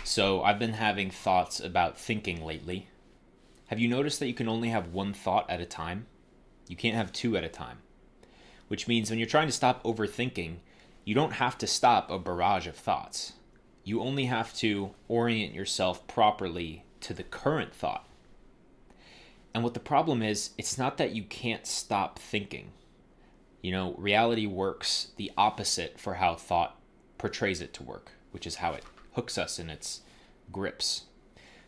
So, I've been having thoughts about thinking lately. Have you noticed that you can only have one thought at a time? You can't have two at a time. Which means when you're trying to stop overthinking, you don't have to stop a barrage of thoughts. You only have to orient yourself properly to the current thought. And what the problem is, it's not that you can't stop thinking. Reality works the opposite for how thought portrays it to work, which is how it hooks us in its grips.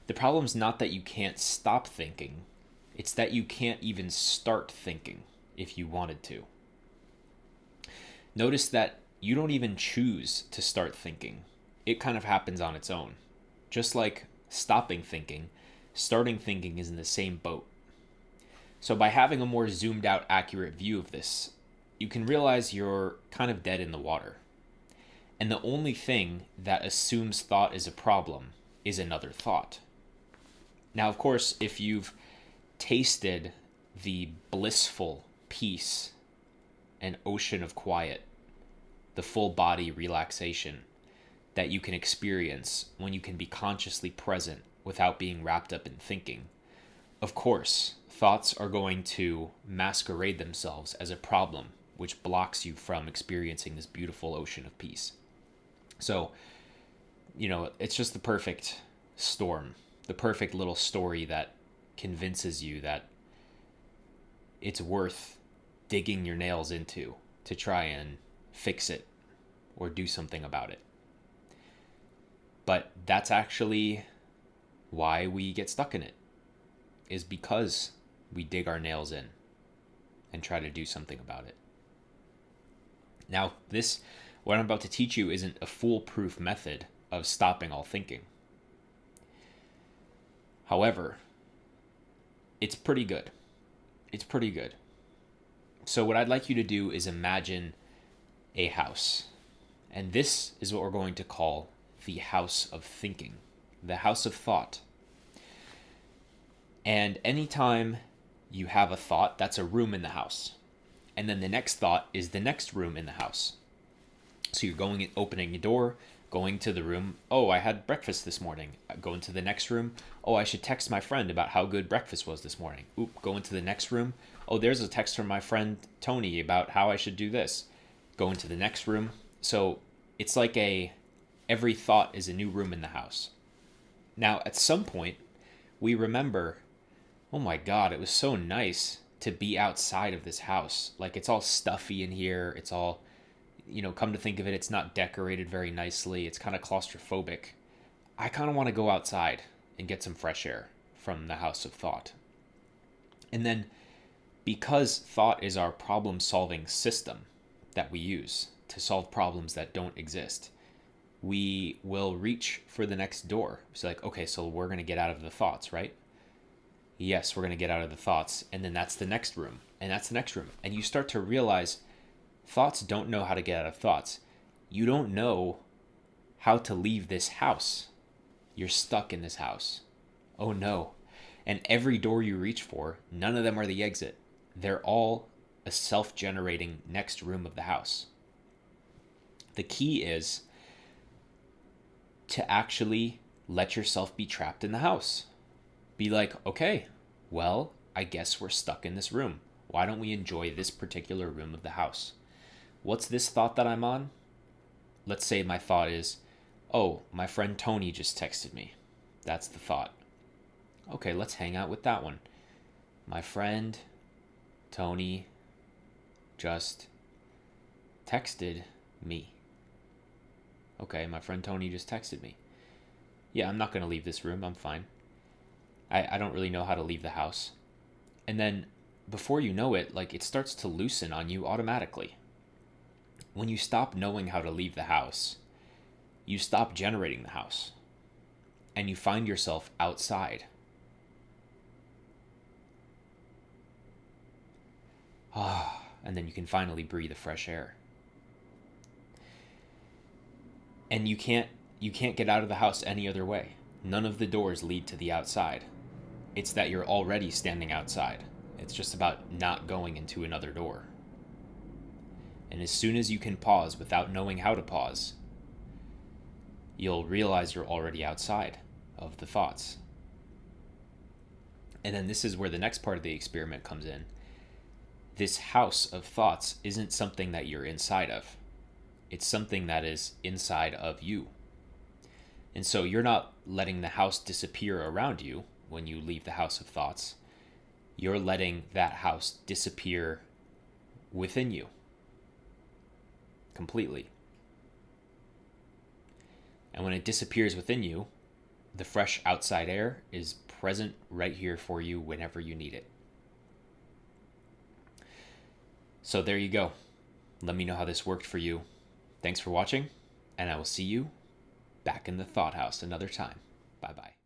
The problem's not that you can't stop thinking, it's that you can't even start thinking if you wanted to. Notice that you don't even choose to start thinking. It kind of happens on its own. Just like stopping thinking, starting thinking is in the same boat. So by having a more zoomed out, accurate view of this, you can realize you're kind of dead in the water. And the only thing that assumes thought is a problem is another thought. Now, of course, if you've tasted the blissful peace and ocean of quiet, the full body relaxation that you can experience when you can be consciously present without being wrapped up in thinking, of course, thoughts are going to masquerade themselves as a problem, which blocks you from experiencing this beautiful ocean of peace. So, it's just the perfect storm, the perfect little story that convinces you that it's worth digging your nails into to try and fix it or do something about it. But that's actually why we get stuck in it, is because we dig our nails in and try to do something about it. Now, what I'm about to teach you isn't a foolproof method of stopping all thinking. However, it's pretty good. It's pretty good. So what I'd like you to do is imagine a house. And this is what we're going to call the house of thinking, the house of thought. And anytime you have a thought, that's a room in the house. And then the next thought is the next room in the house. So you're going and opening your door, going to the room. Oh, I had breakfast this morning. Going to the next room. Oh, I should text my friend about how good breakfast was this morning. Oop, go into the next room. Oh, there's a text from my friend Tony about how I should do this. Go into the next room. So it's like every thought is a new room in the house. Now, at some point, we remember, oh my God, it was so nice to be outside of this house. Like, it's all stuffy in here. It's all, come to think of it, it's not decorated very nicely. It's kind of claustrophobic. I kind of want to go outside and get some fresh air from the house of thought. And then, because thought is our problem-solving system that we use to solve problems that don't exist, we will reach for the next door. It's like, okay, so we're going to get out of the thoughts, right? Yes, we're going to get out of the thoughts. And then that's the next room. And that's the next room. And you start to realize thoughts don't know how to get out of thoughts. You don't know how to leave this house. You're stuck in this house. Oh no. And every door you reach for, none of them are the exit. They're all a self-generating next room of the house. The key is to actually let yourself be trapped in the house. Be like, okay, well, I guess we're stuck in this room. Why don't we enjoy this particular room of the house? What's this thought that I'm on? Let's say my thought is, oh, my friend Tony just texted me. That's the thought. Okay, let's hang out with that one. My friend Tony just texted me. Okay, my friend Tony just texted me. Yeah, I'm not going to leave this room. I'm fine. I don't really know how to leave the house. And then before you know it, it starts to loosen on you automatically. When you stop knowing how to leave the house, you stop generating the house. And you find yourself outside. And then you can finally breathe the fresh air. And you can't get out of the house any other way. None of the doors lead to the outside. It's that you're already standing outside. It's just about not going into another door. And as soon as you can pause without knowing how to pause, you'll realize you're already outside of the thoughts. And then this is where the next part of the experiment comes in. This house of thoughts isn't something that you're inside of. It's something that is inside of you. And so you're not letting the house disappear around you when you leave the house of thoughts. You're letting that house disappear within you completely. And when it disappears within you, the fresh outside air is present right here for you whenever you need it. So there you go. Let me know how this worked for you. Thanks for watching, and I will see you back in the Thought House another time. Bye-bye.